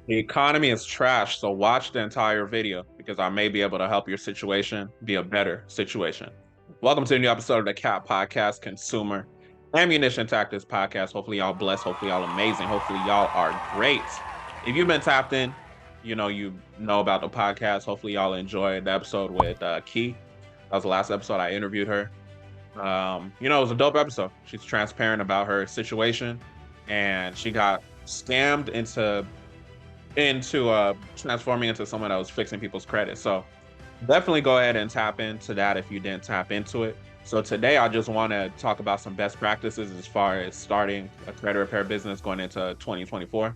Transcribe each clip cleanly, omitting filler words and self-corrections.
The economy is trash, so watch the entire video because I may be able to help your situation be a better situation. Welcome to a new episode of the Cat Podcast Consumer Ammunition Tactics Podcast. Hopefully, y'all blessed. Hopefully, y'all amazing. Hopefully, y'all are great. If you've been tapped in, you know about the podcast. Hopefully, y'all enjoyed the episode with Key. That was the last episode I interviewed her. It was a dope episode. She's transparent about her situation, and she got scammed into transforming into someone that was fixing people's credit. So definitely go ahead and tap into that if you didn't tap into it. So today I just want to talk about some best practices as far as starting a credit repair business going into 2024.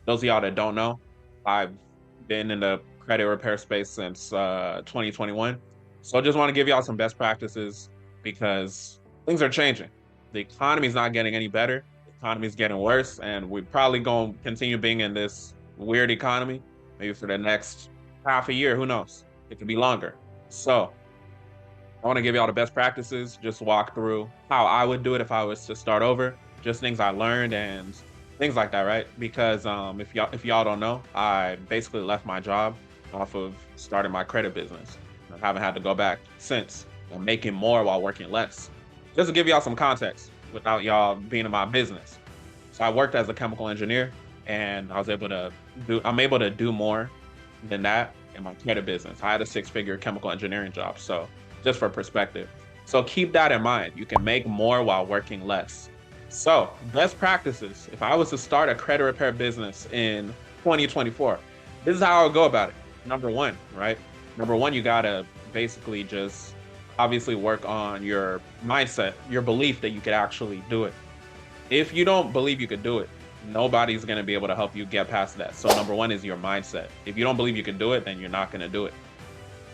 Those of y'all that don't know, I've been in the credit repair space since 2021. So I just want to give y'all some best practices because things are changing. The economy is not getting any better. The economy is getting worse, and we're probably going to continue being in this weird economy maybe for the next half a year. Who knows? It could be longer. So I want to give y'all the best practices, just walk through how I would do it if I was to start over, just things I learned and things like that, right? Because if y'all don't know, I basically left my job off of starting my credit business. I haven't had to go back since. I'm making more while working less. Just to give y'all some context without y'all being in my business. So I worked as a chemical engineer and I'm able to do more than that in my credit business. I had a 6-figure chemical engineering job. So just for perspective. So keep that in mind. You can make more while working less. So best practices. If I was to start a credit repair business in 2024, this is how I would go about it. Number one, right? Number one, you gotta basically just obviously work on your mindset, your belief that you could actually do it. If you don't believe you could do it, nobody's going to be able to help you get past that. So number one is your mindset. If you don't believe you can do it, then you're not going to do it.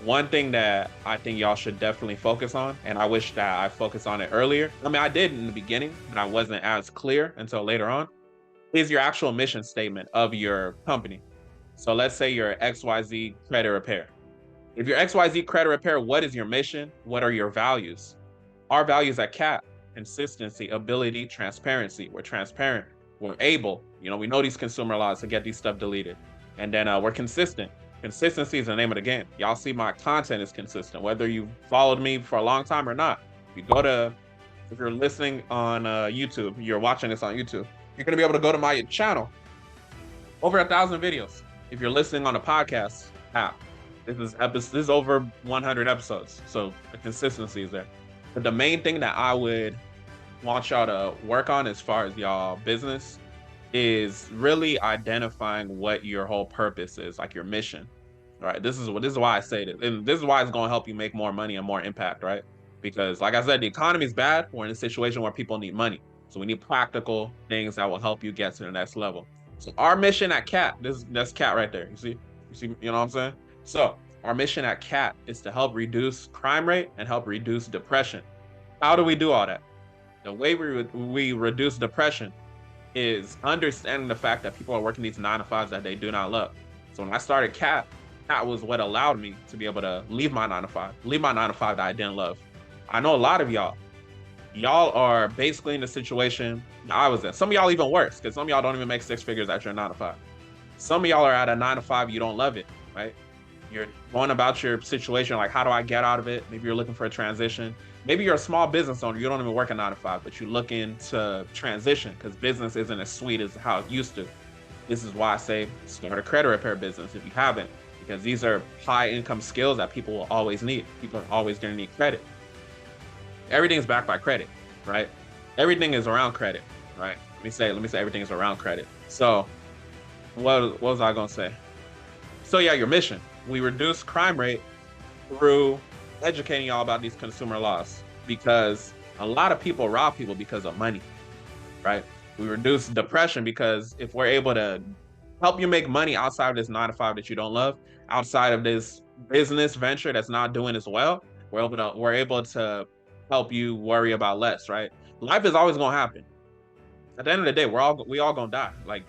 One thing that I think y'all should definitely focus on, and I wish that I focused on it earlier. I mean, I did in the beginning, but I wasn't as clear until later on, is your actual mission statement of your company. So let's say you're XYZ Credit Repair. If you're XYZ Credit Repair, what is your mission? What are your values? Our values at CAT: consistency, ability, transparency. We're transparent. We're able, we know these consumer laws to get these stuff deleted. And then we're consistent. Consistency is the name of the game. Y'all see my content is consistent, whether you followed me for a long time or not. If you're listening on YouTube, you're watching this on YouTube, you're going to be able to go to my channel. Over 1,000 videos. If you're listening on a podcast app, this is over 100 episodes. So the consistency is there. But the main thing that I would want y'all to work on as far as y'all business is really identifying what your whole purpose is, like your mission. Right. This is why I say this. And this is why it's going to help you make more money and more impact, right? Because like I said, the economy is bad. We're in a situation where people need money. So we need practical things that will help you get to the next level. So our mission at CAT, that's CAT right there. You see, you know what I'm saying? So our mission at CAT is to help reduce crime rate and help reduce depression. How do we do all that? The way we reduce depression is understanding the fact that people are working these 9-to-5s that they do not love. So when I started CAT, that was what allowed me to be able to leave my 9-to-5 that I didn't love. I know a lot of y'all are basically in the situation I was in. Some of y'all even worse, because some of y'all don't even make 6 figures at your 9-to-5. Some of y'all are at a 9-to-5, you don't love it, right? You're going about your situation like, how do I get out of it? Maybe you're looking for a transition. Maybe you're a small business owner. You don't even work a 9-to-5, but you're looking to transition because business isn't as sweet as how it used to. This is why I say start a credit repair business if you haven't, because these are high income skills that people will always need. People are always going to need credit. Everything's backed by credit, right? Everything is around credit, right? Let me say everything is around credit. So what was I going to say? So yeah, your mission. We reduce crime rate through educating y'all about these consumer laws, because a lot of people rob people because of money, right? We reduce depression because if we're able to help you make money outside of this 9-to-5 that you don't love, outside of this business venture that's not doing as well, we're able to help you worry about less, right? Life is always going to happen. At the end of the day, we all going to die. Like,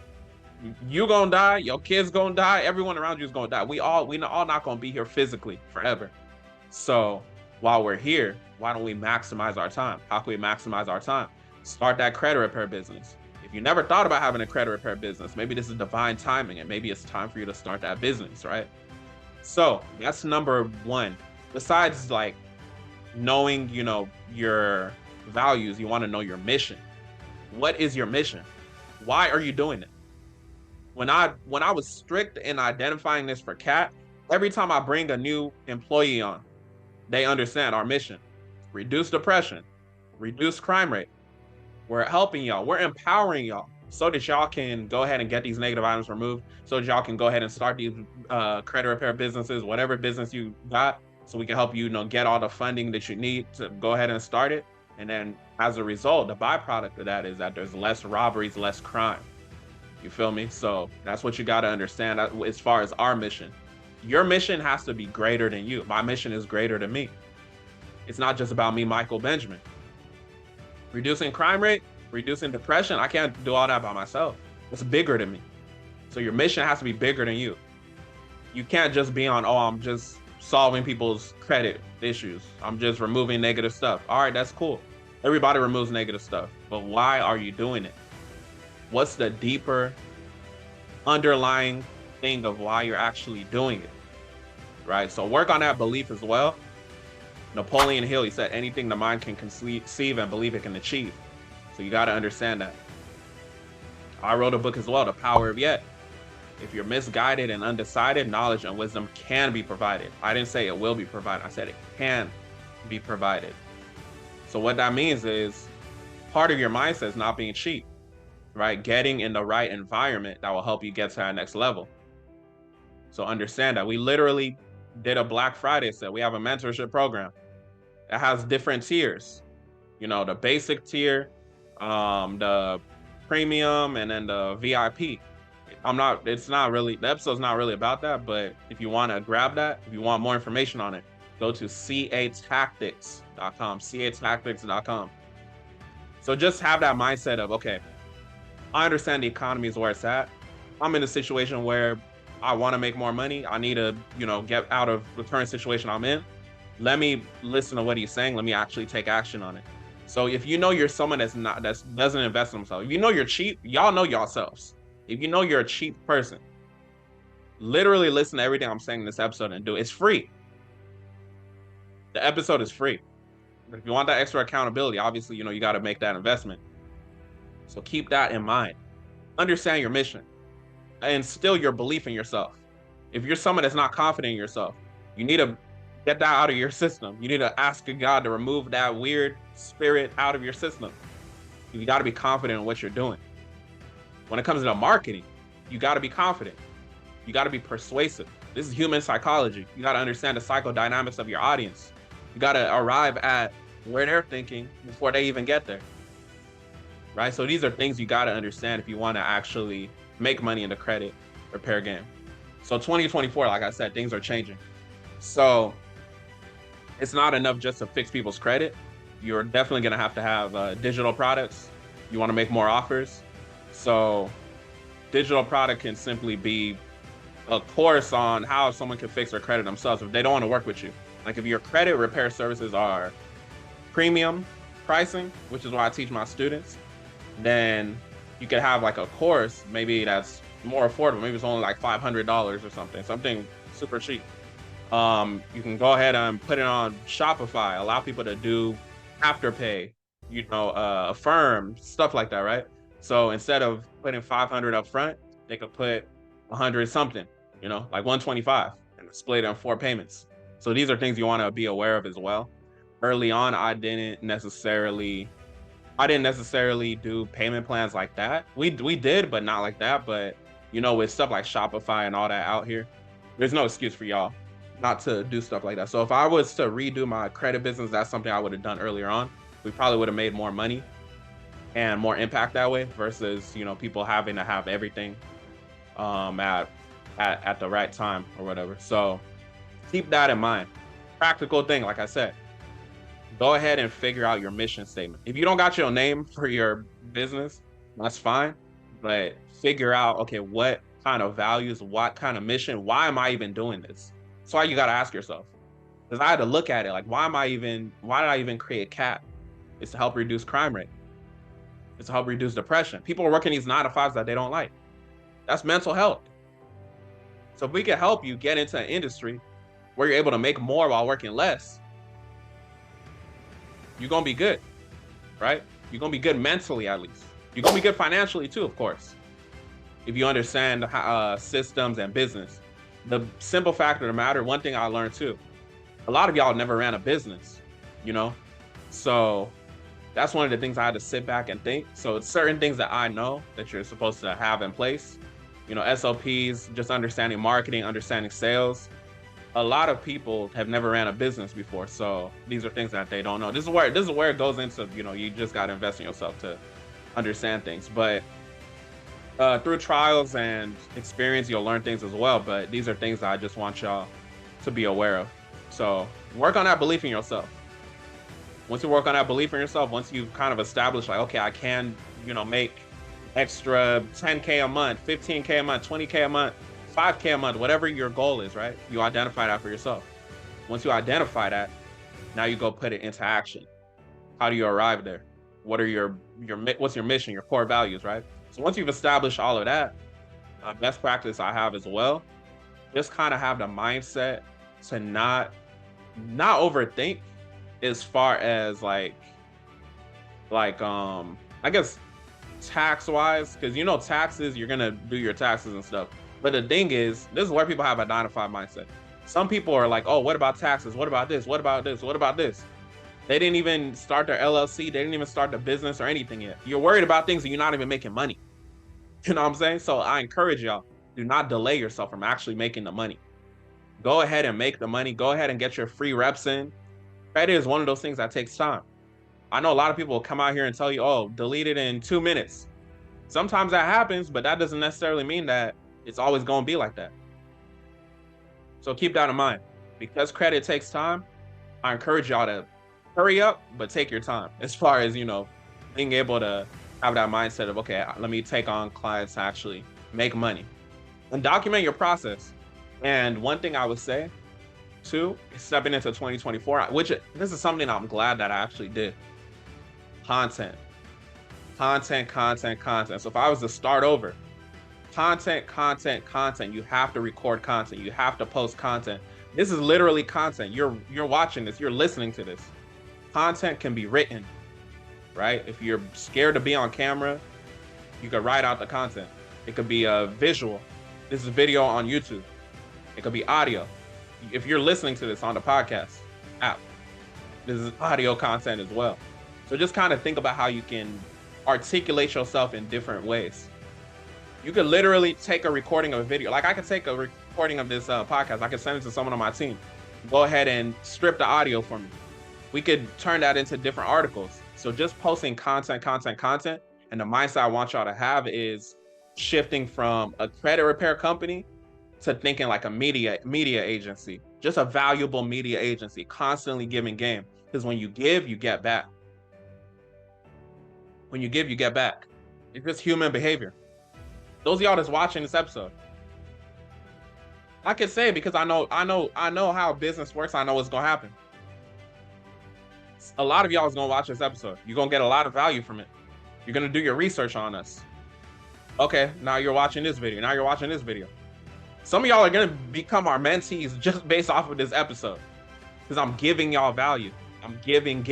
you gonna die, your kids gonna die, everyone around you is gonna die. We all not gonna be here physically forever. So while we're here, why don't we maximize our time? How can we maximize our time? Start that credit repair business. If If you never thought about having a credit repair business, maybe this is divine timing and maybe it's time for you to start that business, right? So that's number one. Besides like knowing, your values, you want to know your mission. What is your mission? Why are you doing it? When I was strict in identifying this for Cat, every time I bring a new employee on, they understand our mission. Reduce depression, reduce crime rate. We're helping y'all. We're empowering y'all so that y'all can go ahead and get these negative items removed, so that y'all can go ahead and start these credit repair businesses, whatever business you got, so we can help you, get all the funding that you need to go ahead and start it. And then as a result, the byproduct of that is that there's less robberies, less crime. You feel me? So that's what you got to understand as far as our mission. Your mission has to be greater than you. My mission is greater than me. It's not just about me, Michael Benjamin. Reducing crime rate, reducing depression, I can't do all that by myself. It's bigger than me. So your mission has to be bigger than you. You can't just be on, I'm just solving people's credit issues. I'm just removing negative stuff. All right, that's cool. Everybody removes negative stuff. But why are you doing it? What's the deeper underlying thing of why you're actually doing it, right? So work on that belief as well. Napoleon Hill, he said, anything the mind can conceive and believe it can achieve. So you got to understand that. I wrote a book as well, The Power of Yet. If you're misguided and undecided, knowledge and wisdom can be provided. I didn't say it will be provided. I said it can be provided. So what that means is part of your mindset is not being cheap, right? Getting in the right environment that will help you get to that next level. So understand that we literally did a Black Friday sale. We have a mentorship program that has different tiers. The basic tier, the premium, and then the VIP. The episode's not really about that, but if you want to grab that, if you want more information on it, go to catactics.com, catactics.com. So just have that mindset of, okay, I understand the economy is where it's at. I'm in a situation where I want to make more money. I need to, get out of the current situation I'm in. Let me listen to what he's saying. Let me actually take action on it. So if you're someone that doesn't invest in themselves, if you're cheap, y'all know yourselves. If you're a cheap person, literally listen to everything I'm saying in this episode and do it. It's free. The episode is free. But if you want that extra accountability, obviously, you got to make that investment. So keep that in mind. Understand your mission. Instill your belief in yourself. If you're someone that's not confident in yourself, you need to get that out of your system. You need to ask God to remove that weird spirit out of your system. You got to be confident in what you're doing. When it comes to marketing, you got to be confident. You got to be persuasive. This is human psychology. You got to understand the psychodynamics of your audience. You got to arrive at where they're thinking before they even get there. Right? So these are things you got to understand if you want to actually make money in the credit repair game. So 2024, like I said, things are changing. So it's not enough just to fix people's credit. You're definitely going to have digital products. You want to make more offers. So digital product can simply be a course on how someone can fix their credit themselves if they don't want to work with you. Like if your credit repair services are premium pricing, which is what I teach my students, then you could have like a course, maybe that's more affordable. Maybe it's only like $500 or something super cheap. You can go ahead and put it on Shopify, allow people to do Afterpay, Affirm, stuff like that, right? So instead of putting 500 up front, they could put 100 something, like 125 and split it in 4 payments. So these are things you want to be aware of as well. Early on, I didn't necessarily do payment plans like that. We did, but not like that. But with stuff like Shopify and all that out here, there's no excuse for y'all not to do stuff like that. So if I was to redo my credit business, that's something I would have done earlier on. We probably would have made more money and more impact that way versus people having to have everything at the right time or whatever. So keep that in mind. Practical thing, like I said, go ahead and figure out your mission statement. If you don't got your name for your business, that's fine. But figure out, okay, what kind of values, what kind of mission, why am I even doing this? That's why you got to ask yourself. Because I had to look at it like, why did I even create CAT? It's to help reduce crime rate. It's to help reduce depression. People are working these 9 to 5s that they don't like. That's mental health. So if we can help you get into an industry where you're able to make more while working less, you're gonna be good, right? You're gonna be good mentally, at least. You're gonna be good financially too, of course, if you understand systems and business. The simple fact of the matter, one thing I learned too, a lot of y'all never ran a business, you know? So that's one of the things I had to sit back and think. So it's certain things that I know that you're supposed to have in place, you know, SOPs, just understanding marketing, understanding sales. A lot of people have never ran a business before, so these are things that they don't know. This is where it goes into, you know, you just got to invest in yourself to understand things. But through trials and experience, you'll learn things as well. But these are things that I just want y'all to be aware of. So work on that belief in yourself. Once you work on that belief in yourself, once you've kind of established, like, okay, I can, you know, make extra 10K a month, 15K a month, 20K a month, 5K a month, whatever your goal is, right? You identify that for yourself. Once you identify that, now you go put it into action. How do you arrive there? What are what's your mission, your core values, right? So once you've established all of that, best practice I have as well, just kind of have the mindset to not overthink as far as like I guess tax wise, because you know taxes, you're gonna do your taxes and stuff. But the thing is, this is where people have a 9 to 5 mindset. Some people are like, oh, what about taxes? What about this? What about this? What about this? They didn't even start their LLC. They didn't even start the business or anything yet. You're worried about things and you're not even making money. You know what I'm saying? So I encourage y'all, do not delay yourself from actually making the money. Go ahead and make the money. Go ahead and get your free reps in. Credit is one of those things that takes time. I know a lot of people will come out here and tell you, oh, delete it in 2 minutes. Sometimes that happens, but that doesn't necessarily mean that it's always going to be like that. So keep that in mind. Because credit takes time, I encourage y'all to hurry up, but take your time as far as, you know, being able to have that mindset of, okay, let me take on clients to actually make money and document your process. And one thing I would say too, stepping into 2024, which this is something I'm glad that I actually did. Content. So if I was to start over, content. You have to record content. You have to post content. This is literally content. You're watching this. You're listening to this. Content can be written, right? If you're scared to be on camera, you could write out the content. It could be a visual. This is video on YouTube. It could be audio. If you're listening to this on the podcast app, this is audio content as well. So just kind of think about how you can articulate yourself in different ways. You could literally take a recording of a video. Like I could take a recording of this podcast. I could send it to someone on my team. Go ahead and strip the audio for me. We could turn that into different articles. So just posting content. And the mindset I want y'all to have is shifting from a credit repair company to thinking like a media agency, just a valuable media agency, constantly giving game. Because when you give, you get back. When you give, you get back. It's just human behavior. Those of y'all that's watching this episode, I can say because I know how business works. I know what's gonna happen. A lot of y'all is gonna watch this episode. You're gonna get a lot of value from it. You're gonna do your research on us. Okay, now you're watching this video. Now you're watching this video. Some of y'all are gonna become our mentees just based off of this episode, because I'm giving y'all value. I'm giving.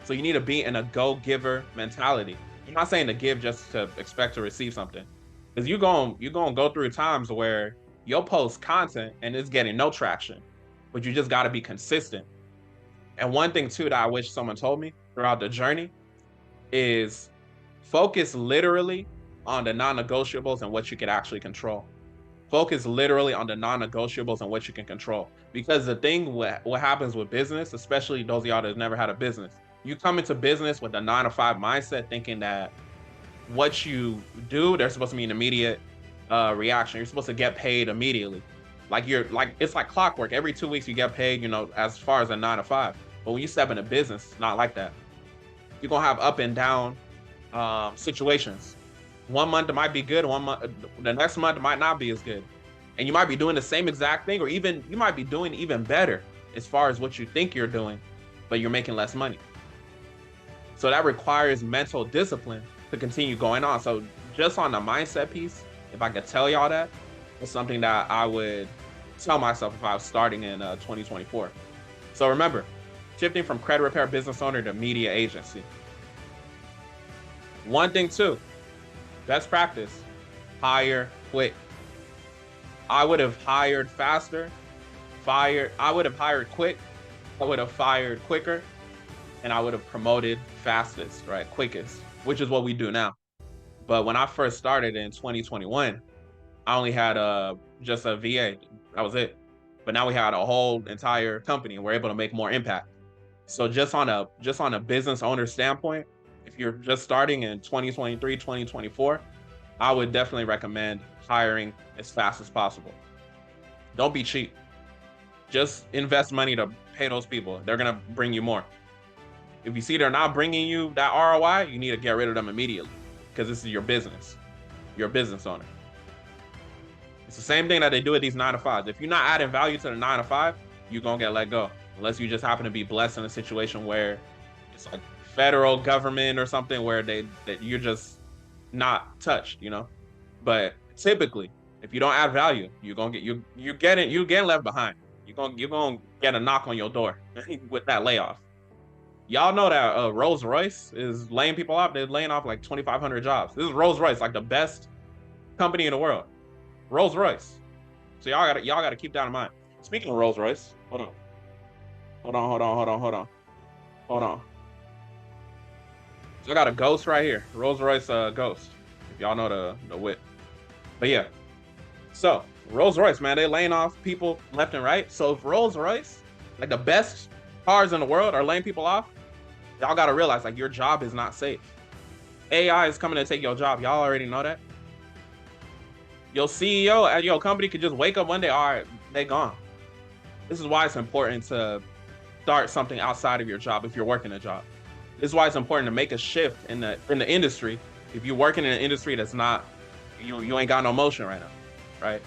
So you need to be in a go-giver mentality. I'm not saying to give just to expect to receive something, because you're gonna go through times where you'll post content and it's getting no traction, but you just got to be consistent. And one thing too that I wish someone told me throughout the journey is focus literally on the non-negotiables and what you can actually control. Focus literally on the non-negotiables and what you can control. Because the thing, what happens with business, especially those of y'all that never had a business, you come into business with a 9 to 5 mindset thinking that what you do, there's supposed to be an immediate reaction. You're supposed to get paid immediately. It's like clockwork. Every 2 weeks you get paid, as far as a 9 to 5. But when you step into business, it's not like that. You're gonna have up and down situations. 1 month it might be good, the next month it might not be as good. And you might be doing the same exact thing, or even you might be doing even better as far as what you think you're doing, but you're making less money. So that requires mental discipline to continue going on. So just on the mindset piece, if I could tell y'all that, it's something that I would tell myself if I was starting in 2024. So remember, shifting from credit repair business owner to media agency. One thing too, best practice, hire quick. I would have hired faster, I would have hired quick, I would have fired quicker, and I would have promoted fastest, right? Quickest, which is what we do now. But when I first started in 2021, I only had just a VA. That was it. But now we had a whole entire company and we're able to make more impact. So just on a business owner standpoint, if you're just starting in 2023, 2024, I would definitely recommend hiring as fast as possible. Don't be cheap. Just invest money to pay those people. They're going to bring you more. If you see they're not bringing you that ROI, you need to get rid of them immediately because this is your business. You're a business owner. It's the same thing that they do at these 9-to-5s. If you're not adding value to the 9-to-5, you're going to get let go. Unless you just happen to be blessed in a situation where it's like federal government or something where that you're just not touched, you know? But typically, if you don't add value, you're going to get you're getting left behind. You're going to get a knock on your door with that layoff. Y'all know that Rolls-Royce is laying people off. They're laying off like 2,500 jobs. This is Rolls-Royce, like the best company in the world. Rolls-Royce. So y'all gotta keep that in mind. Speaking of Rolls-Royce, hold on. So I got a Ghost right here, Rolls-Royce Ghost. If y'all know the whip. But yeah. So Rolls-Royce, man, they laying off people left and right. So if Rolls-Royce, like the best cars in the world, are laying people off, y'all gotta realize like your job is not safe. AI is coming to take your job. Y'all already know that. Your CEO at your company could just wake up one day, all right, they gone. This is why it's important to start something outside of your job if you're working a job. This is why it's important to make a shift in the industry. If you're working in an industry that's not, you ain't got no motion right now, right?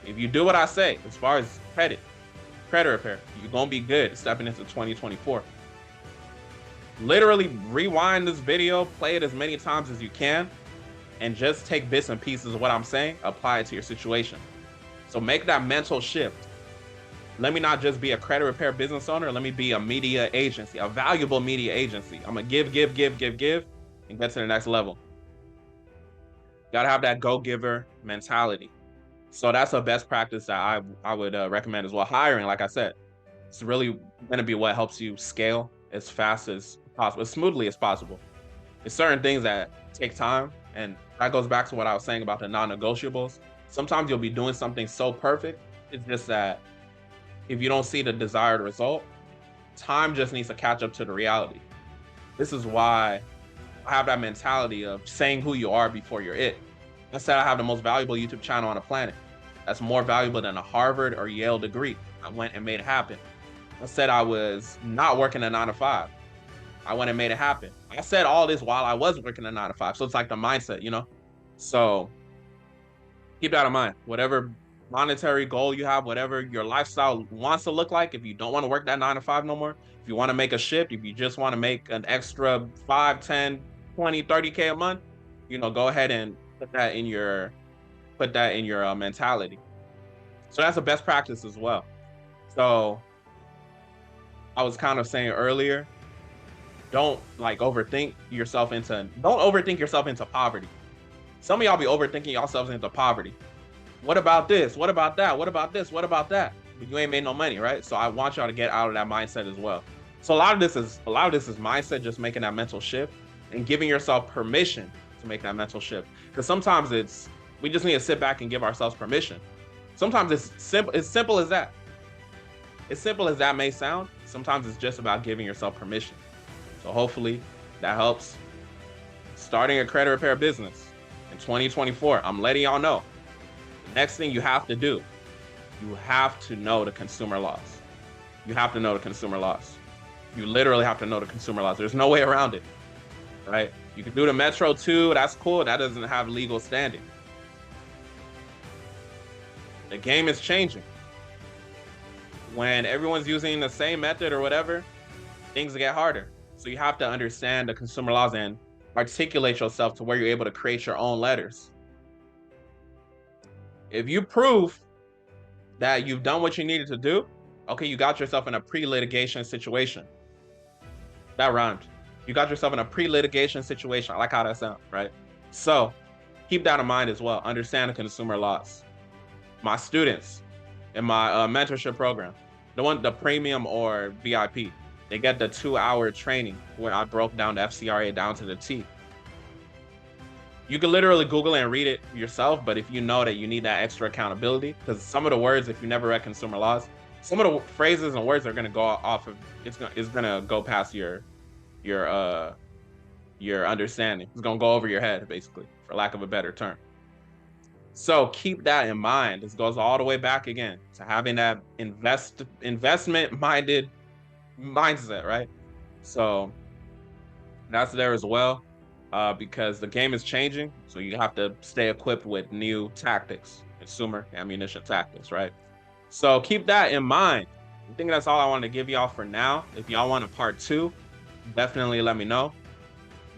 If you do what I say, as far as credit repair, you're gonna be good stepping into 2024. Literally rewind this video, play it as many times as you can, and just take bits and pieces of what I'm saying, apply it to your situation. So make that mental shift. Let me not just be a credit repair business owner. Let me be a media agency, a valuable media agency. I'm gonna give, and get to the next level. Gotta have that go-giver mentality. So that's a best practice that I would recommend as well. Hiring, like I said, it's really gonna be what helps you scale as fast as possible, as smoothly as possible. There's certain things that take time, and that goes back to what I was saying about the non-negotiables. Sometimes you'll be doing something so perfect, it's just that if you don't see the desired result, time just needs to catch up to the reality. This is why I have that mentality of saying who you are before you're it. I said I have the most valuable YouTube channel on the planet. That's more valuable than a Harvard or Yale degree. I went and made it happen. I said I was not working a 9-to-5. I went and made it happen. I said all this while I was working a 9-to-5. So it's like the mindset, you know? So keep that in mind. Whatever monetary goal you have, whatever your lifestyle wants to look like, if you don't want to work that 9-to-5 no more, if you want to make a shift, if you just want to make an extra 5, 10, 20, 30K a month, you know, go ahead and put that in your mentality. So that's a best practice as well. So I was kind of saying earlier, don't overthink yourself into poverty. Some of y'all be overthinking yourselves into poverty. What about this? What about that? What about this? What about that? But you ain't made no money, right? So I want y'all to get out of that mindset as well. So a lot of this is mindset, just making that mental shift and giving yourself permission to make that mental shift. Because sometimes we just need to sit back and give ourselves permission. Sometimes it's simple as that. As simple as that may sound, sometimes it's just about giving yourself permission. So hopefully that helps. Starting a credit repair business in 2024, I'm letting y'all know. The next thing you have to do, you have to know the consumer laws. You have to know the consumer laws. You literally have to know the consumer laws. There's no way around it, right? You can do the Metro 2, that's cool. That doesn't have legal standing. The game is changing. When everyone's using the same method or whatever, things get harder. So you have to understand the consumer laws and articulate yourself to where you're able to create your own letters. If you prove that you've done what you needed to do, okay, you got yourself in a pre-litigation situation. That rhymed. You got yourself in a pre-litigation situation. I like how that sounds, right? So keep that in mind as well. Understand the consumer laws. My students in my mentorship program, the premium or VIP, they get the 2-hour training where I broke down the FCRA down to the T. You can literally Google it and read it yourself, but if you know that you need that extra accountability, because some of the words, if you never read consumer laws, some of the phrases and words are going to go off of it's gonna go past your understanding. It's gonna go over your head, basically, for lack of a better term. So keep that in mind. This goes all the way back again to having that investment minded mindset, right? So that's there as well, because the game is changing. So you have to stay equipped with new tactics, consumer ammunition tactics, right? So keep that in mind. I think that's all I want to give y'all for now. If y'all want a part 2, definitely let me know.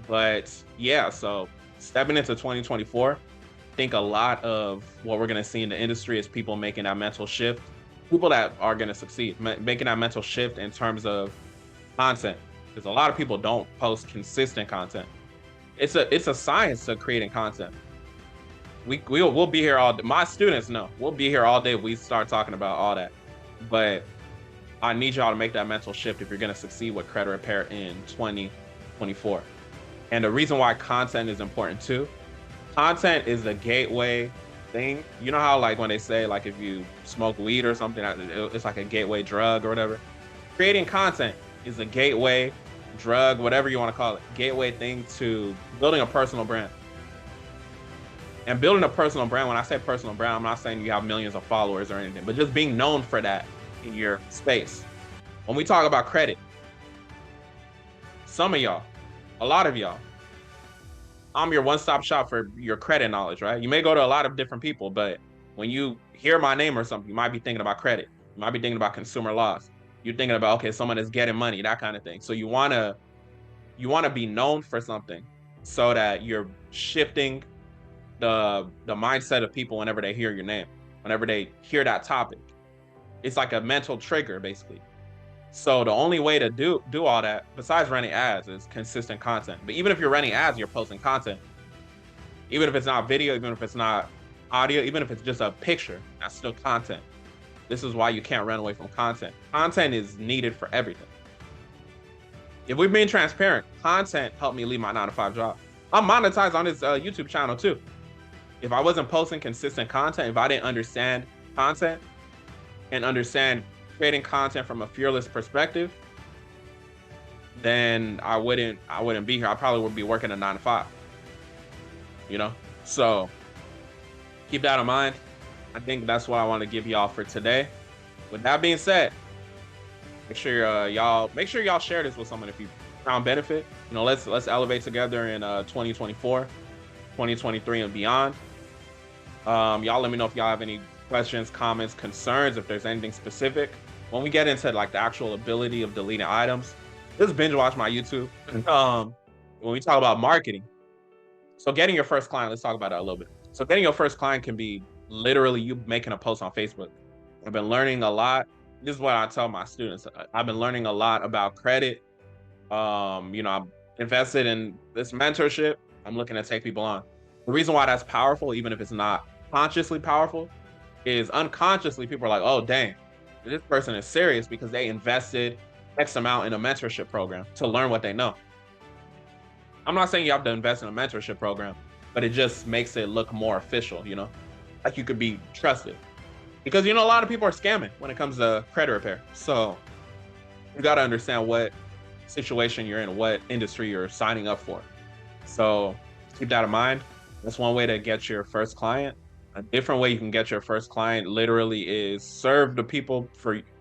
But yeah, so stepping into 2024, I think a lot of what we're going to see in the industry is people making that mental shift, people that are going to succeed, making that mental shift in terms of content. Because a lot of people don't post consistent content. It's a science to creating content. We'll be here all day. My students know we'll be here all day if we start talking about all that. But I need y'all to make that mental shift if you're going to succeed with credit repair in 2024. And the reason why content is important too, content is the gateway thing. You know how like when they say like if you smoke weed or something, it's like a gateway drug or whatever. Creating content is a gateway drug, whatever you want to call it, gateway thing to building a personal brand. And building a personal brand, when I say personal brand, I'm not saying you have millions of followers or anything, but just being known for that in your space. When we talk about credit, some of y'all, a lot of y'all, I'm your one-stop shop for your credit knowledge, right? You may go to a lot of different people, but when you hear my name or something, you might be thinking about credit. You might be thinking about consumer laws. You're thinking about, okay, someone is getting money, that kind of thing. So you wanna be known for something so that you're shifting the mindset of people whenever they hear your name, whenever they hear that topic. It's like a mental trigger, basically. So the only way to do all that, besides running ads, is consistent content. But even if you're running ads, you're posting content. Even if it's not video, even if it's not audio, even if it's just a picture, that's still content. This is why you can't run away from content. Content is needed for everything. If we're being transparent, content helped me leave my 9-to-5 job. I'm monetized on this YouTube channel too. If I wasn't posting consistent content, if I didn't understand content and understand creating content from a fearless perspective, then I wouldn't be here. I probably would be working a 9-to-5. You know? So keep that in mind. I think that's what I want to give y'all for today. With that being said, make sure y'all share this with someone if you found benefit. You know, let's elevate together in 2024, 2023 and beyond. Y'all let me know if y'all have any questions, comments, concerns, if there's anything specific. When we get into like the actual ability of deleting items, just binge watch my YouTube. When we talk about marketing, so getting your first client, let's talk about that a little bit. So getting your first client can be literally you making a post on Facebook. I've been learning a lot. This is what I tell my students. I've been learning a lot about credit. You know, I'm invested in this mentorship. I'm looking to take people on. The reason why that's powerful, even if it's not consciously powerful, is unconsciously people are like, oh, dang, this person is serious because they invested X amount in a mentorship program to learn what they know. I'm not saying you have to invest in a mentorship program, but it just makes it look more official, you know, like you could be trusted. Because, you know, a lot of people are scamming when it comes to credit repair. So you got to understand what situation you're in, what industry you're signing up for. So keep that in mind. That's one way to get your first client. A different way you can get your first client literally is serve the people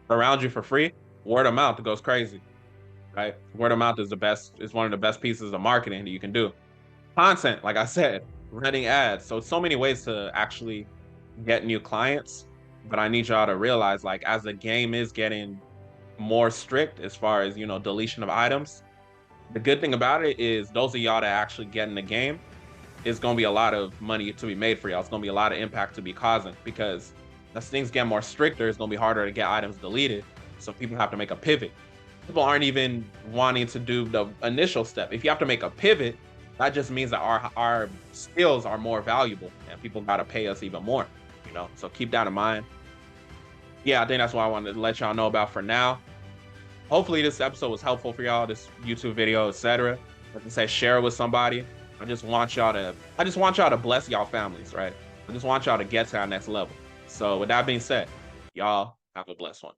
around you for free. Word of mouth goes crazy, right? Word of mouth is one of the best pieces of marketing that you can do. Content, like I said, running ads. So many ways to actually get new clients. But I need y'all to realize, like, as the game is getting more strict as far as, you know, deletion of items, The good thing about it is those of y'all that actually get in the game, it's gonna be a lot of money to be made for y'all. It's gonna be a lot of impact to be causing because as things get more stricter, it's gonna be harder to get items deleted. So people have to make a pivot. People aren't even wanting to do the initial step. If you have to make a pivot, that just means that our skills are more valuable and people gotta pay us even more, you know. So keep that in mind. Yeah, I think that's what I wanted to let y'all know about for now. Hopefully this episode was helpful for y'all, this YouTube video, etc. Like I say, share it with somebody. I just want y'all to bless y'all families, right? I just want y'all to get to our next level. So with that being said, y'all have a blessed one.